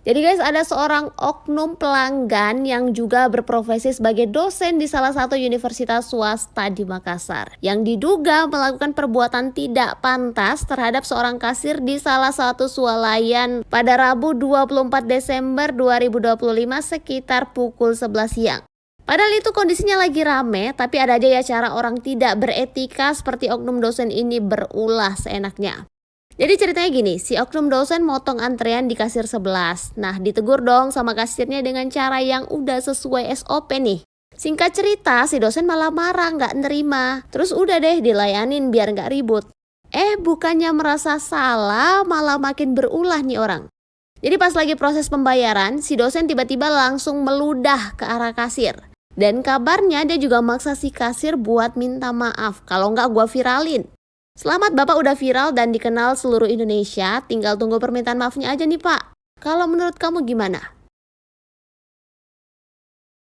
Jadi guys, ada seorang oknum pelanggan yang juga berprofesi sebagai dosen di salah satu universitas swasta di Makassar, yang diduga melakukan perbuatan tidak pantas terhadap seorang kasir di salah satu swalayan pada Rabu 24 Desember 2025 sekitar pukul 11 siang. Padahal itu kondisinya lagi rame, tapi ada aja ya cara orang tidak beretika seperti oknum dosen ini berulah seenaknya. Jadi ceritanya gini, si oknum dosen motong antrean di kasir 11. Nah, ditegur dong sama kasirnya dengan cara yang udah sesuai SOP nih. Singkat cerita, si dosen malah marah, nggak nerima. Terus udah deh dilayanin biar nggak ribut. Bukannya merasa salah, malah makin berulah nih orang. Jadi pas lagi proses pembayaran, si dosen tiba-tiba langsung meludah ke arah kasir. Dan kabarnya dia juga maksa si kasir buat minta maaf, kalau nggak gua viralin. Selamat, Bapak udah viral dan dikenal seluruh Indonesia, tinggal tunggu permintaan maafnya aja nih Pak. Kalau menurut kamu gimana?